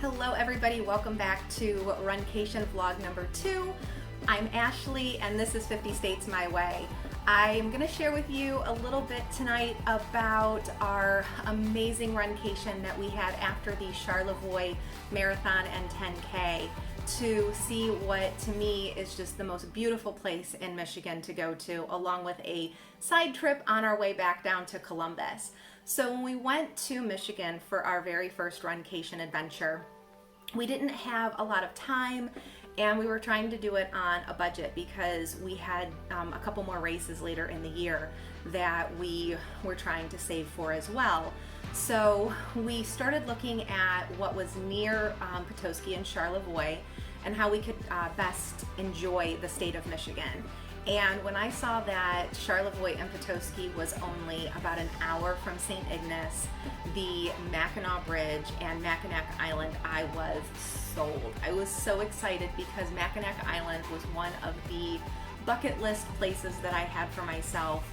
Hello everybody, welcome back to Runcation vlog number 2. I'm Ashley and this is 50 States My Way. I'm going to share with you a little bit tonight about our amazing runcation that we had after the Charlevoix Marathon and 10K to see what to me is just the most beautiful place in Michigan to go to, along with a side trip on our way back down to Columbus. So when we went to Michigan for our very first runcation adventure, we didn't have a lot of time and we were trying to do it on a budget because we had a couple more races later in the year that we were trying to save for as well. So we started looking at what was near Petoskey and Charlevoix and how we could best enjoy the state of Michigan. And when I saw that Charlevoix and Petoskey was only about an hour from St. Ignace, the Mackinac Bridge and Mackinac Island, I was sold. I was so excited because Mackinac Island was one of the bucket list places that I had for myself.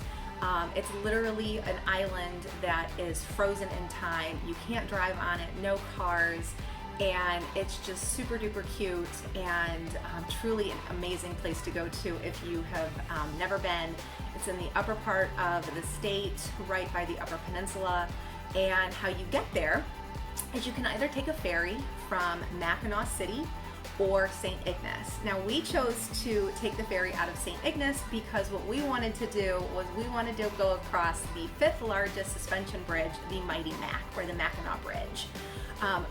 It's literally an island that is frozen in time. You can't drive on it, no cars, and it's just super duper cute and truly an amazing place to go to if you have never been. It's in the upper part of the state, right by the Upper Peninsula, and how you get there is you can either take a ferry from Mackinac City or St. Ignace. Now we chose to take the ferry out of St. Ignace because what we wanted to do was we wanted to go across the 5th largest suspension bridge, the Mighty Mac, or the Mackinac Bridge.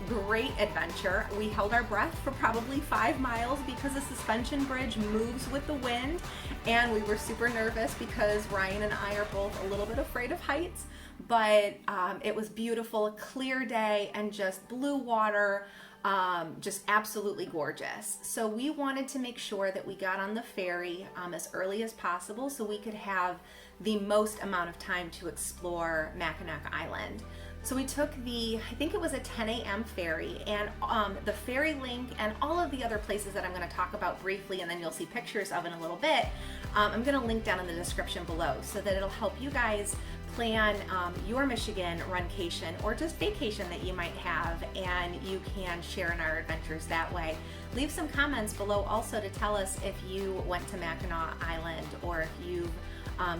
Great adventure. We held our breath for probably 5 miles because the suspension bridge moves with the wind, and we were super nervous because Ryan and I are both a little bit afraid of heights, but it was beautiful, a clear day, and just blue water, just absolutely gorgeous. So we wanted to make sure that we got on the ferry as early as possible so we could have the most amount of time to explore Mackinac Island. So we took I think it was a 10 a.m. ferry, and the ferry link and all of the other places that I'm going to talk about briefly, and then you'll see pictures of in a little bit, I'm going to link down in the description below so that it'll help you guys plan your Michigan runcation or just vacation that you might have, and you can share in our adventures that way. Leave some comments below also to tell us if you went to Mackinac Island or if you've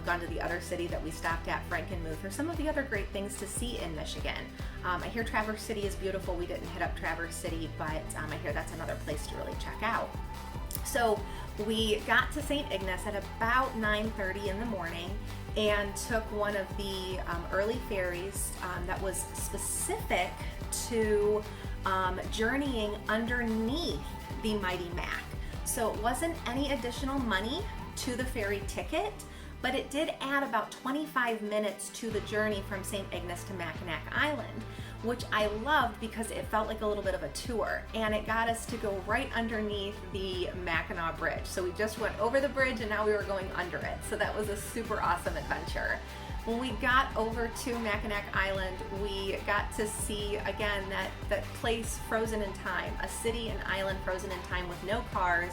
gone to the other city that we stopped at, Frankenmuth, or some of the other great things to see in Michigan. I hear Traverse City is beautiful. We didn't hit up Traverse City, but I hear that's another place to really check out. So we got to St. Ignace at about 9:30 in the morning and took one of the early ferries that was specific to journeying underneath the Mighty Mac. So it wasn't any additional money to the ferry ticket, but it did add about 25 minutes to the journey from St. Ignace to Mackinac Island, which I loved because it felt like a little bit of a tour, and it got us to go right underneath the Mackinac Bridge. So we just went over the bridge and now we were going under it. So that was a super awesome adventure. When we got over to Mackinac Island, we got to see again that place frozen in time, a city and island frozen in time with no cars.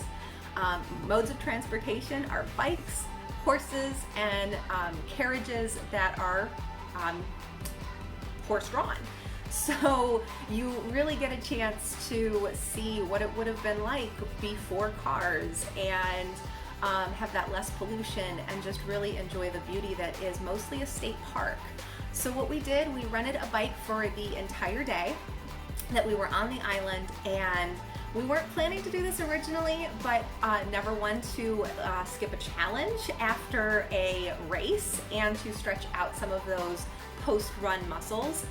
Modes of transportation are bikes, horses, and carriages that are horse-drawn. So you really get a chance to see what it would have been like before cars and have that less pollution and just really enjoy the beauty that is mostly a state park. So what we did, we rented a bike for the entire day that we were on the island, and we weren't planning to do this originally, but never one to skip a challenge after a race and to stretch out some of those post-run muscles.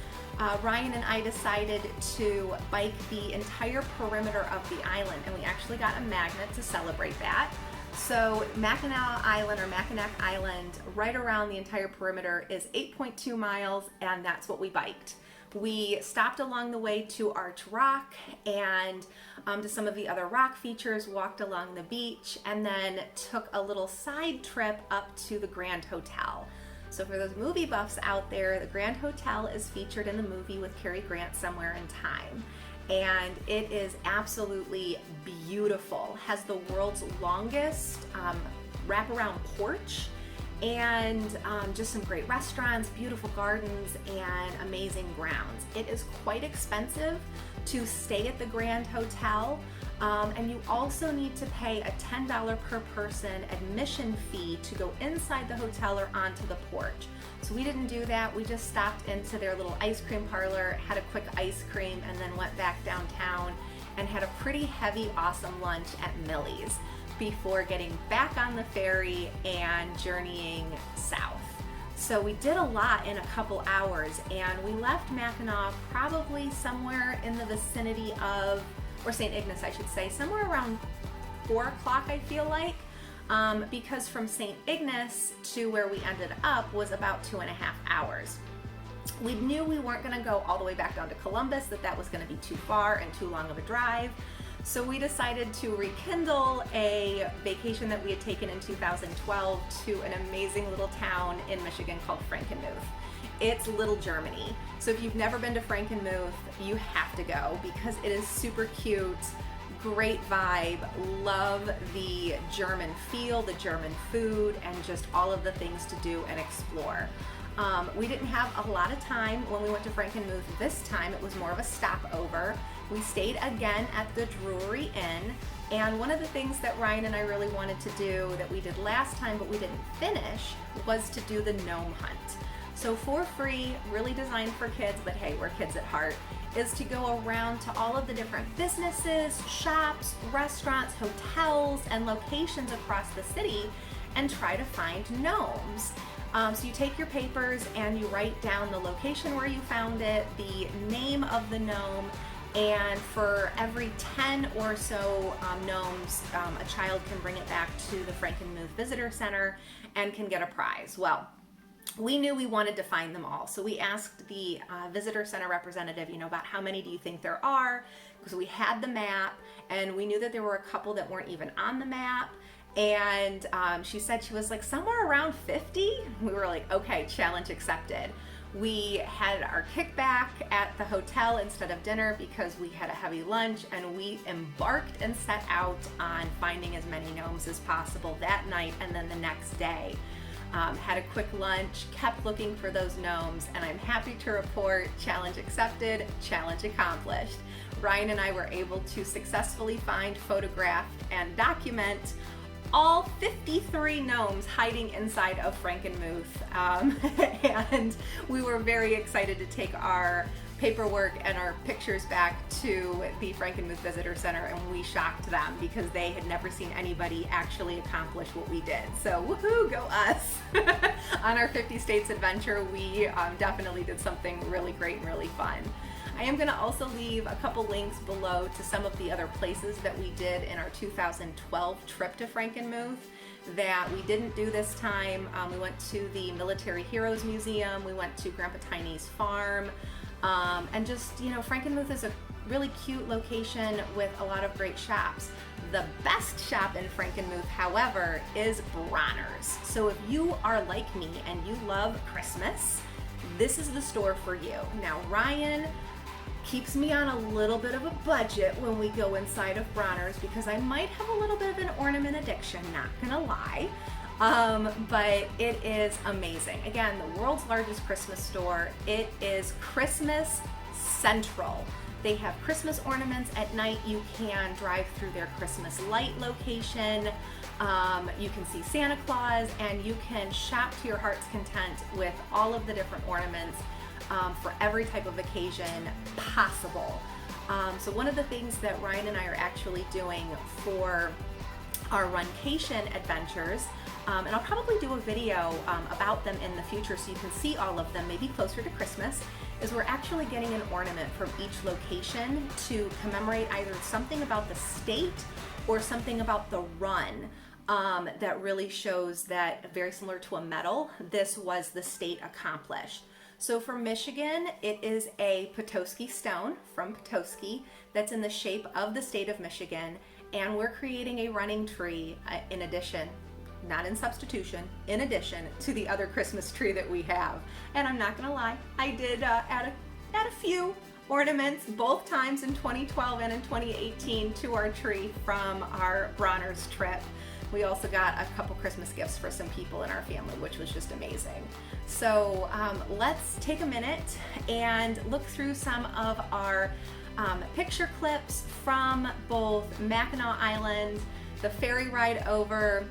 Ryan and I decided to bike the entire perimeter of the island, and we actually got a magnet to celebrate that. So Mackinac Island, or Mackinac Island, right around the entire perimeter is 8.2 miles, and that's what we biked. We stopped along the way to Arch Rock and to some of the other rock features, walked along the beach, and then took a little side trip up to the Grand Hotel. So for those movie buffs out there, the Grand Hotel is featured in the movie with Cary Grant, Somewhere in Time. And it is absolutely beautiful. Has the world's longest wraparound porch, and just some great restaurants, beautiful gardens, and amazing grounds. It is quite expensive, to stay at the Grand Hotel. And you also need to pay a $10 per person admission fee to go inside the hotel or onto the porch. So we didn't do that. We just stopped into their little ice cream parlor, had a quick ice cream, and then went back downtown and had a pretty heavy, awesome lunch at Millie's before getting back on the ferry and journeying south. So we did a lot in a couple hours, and we left Mackinac probably somewhere in the vicinity of, or St. Ignace I should say, somewhere around 4 o'clock I feel like, because from St. Ignace to where we ended up was about 2.5 hours. We knew we weren't going to go all the way back down to Columbus, that was going to be too far and too long of a drive. So we decided to rekindle a vacation that we had taken in 2012 to an amazing little town in Michigan called Frankenmuth. It's Little Germany. So if you've never been to Frankenmuth, you have to go because it is super cute, great vibe, love the German feel, the German food, and just all of the things to do and explore. We didn't have a lot of time when we went to Frankenmuth this time. It was more of a stopover. We stayed again at the Drury Inn, and one of the things that Ryan and I really wanted to do that we did last time but we didn't finish was to do the gnome hunt. So for free, really designed for kids, but hey, we're kids at heart, is to go around to all of the different businesses, shops, restaurants, hotels, and locations across the city and try to find gnomes. So you take your papers and you write down the location where you found it, the name of the gnome, and for every 10 or so gnomes, a child can bring it back to the Frankenmuth Visitor Center and can get a prize. Well, we knew we wanted to find them all. So we asked the visitor center representative, about how many do you think there are? Because we had the map and we knew that there were a couple that weren't even on the map. And she said she was like somewhere around 50. We were like, okay, challenge accepted. We had our kickback at the hotel instead of dinner because we had a heavy lunch, and we embarked and set out on finding as many gnomes as possible that night and then the next day. Had a quick lunch, kept looking for those gnomes, and I'm happy to report challenge accepted, challenge accomplished. Ryan and I were able to successfully find, photograph, and document all 53 gnomes hiding inside of Frankenmuth, and we were very excited to take our paperwork and our pictures back to the Frankenmuth Visitor Center, and we shocked them because they had never seen anybody actually accomplish what we did. So woohoo, go us! On our 50 States adventure, we definitely did something really great and really fun. I am going to also leave a couple links below to some of the other places that we did in our 2012 trip to Frankenmuth that we didn't do this time. We went to the Military Heroes Museum, we went to Grandpa Tiny's farm, and just, Frankenmuth is a really cute location with a lot of great shops. The best shop in Frankenmuth, however, is Bronner's. So if you are like me and you love Christmas, this is the store for you. Now, Ryan keeps me on a little bit of a budget when we go inside of Bronner's because I might have a little bit of an ornament addiction, not gonna lie. But it is amazing. Again, the world's largest Christmas store. It is Christmas Central. They have Christmas ornaments at night. You can drive through their Christmas light location. You can see Santa Claus, and you can shop to your heart's content with all of the different ornaments for every type of occasion possible. So one of the things that Ryan and I are actually doing for our Runcation adventures, and I'll probably do a video about them in the future so you can see all of them, maybe closer to Christmas, is we're actually getting an ornament from each location to commemorate either something about the state or something about the run that really shows that, very similar to a medal, this was the state accomplished. So for Michigan, it is a Petoskey stone from Petoskey that's in the shape of the state of Michigan, and we're creating a running tree in addition, not in substitution, in addition to the other Christmas tree that we have. And I'm not gonna lie, I did add a few ornaments both times in 2012 and in 2018 to our tree from our Bronner's trip. We also got a couple Christmas gifts for some people in our family, which was just amazing. So let's take a minute and look through some of our picture clips from both Mackinac Island, the ferry ride over,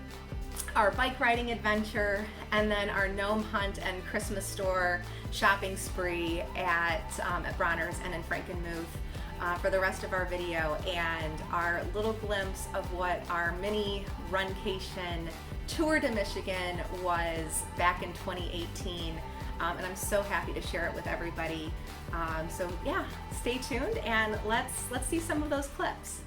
our bike riding adventure, and then our gnome hunt and Christmas store shopping spree at Bronner's and in Frankenmuth for the rest of our video, and our little glimpse of what our mini Runcation tour to Michigan was back in 2018. And I'm so happy to share it with everybody. So yeah, stay tuned and let's see some of those clips.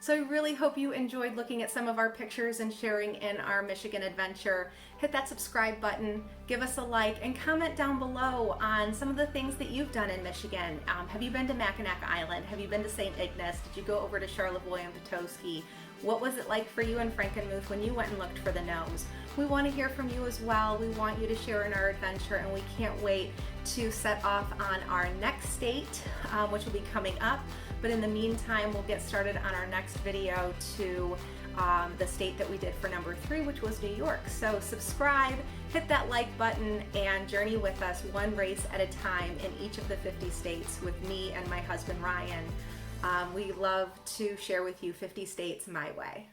So I really hope you enjoyed looking at some of our pictures and sharing in our Michigan adventure. Hit that subscribe button, give us a like, and comment down below on some of the things that you've done in Michigan. Have you been to Mackinac Island? Have you been to St. Ignace? Did you go over to Charlevoix and Petoskey? What was it like for you in Frankenmuth when you went and looked for the gnomes? We want to hear from you as well. We want you to share in our adventure, and we can't wait to set off on our next state, which will be coming up. But in the meantime, we'll get started on our next video to the state that we did for number 3, which was New York. So subscribe, hit that like button, and journey with us one race at a time in each of the 50 states with me and my husband Ryan. We love to share with you 50 states my way.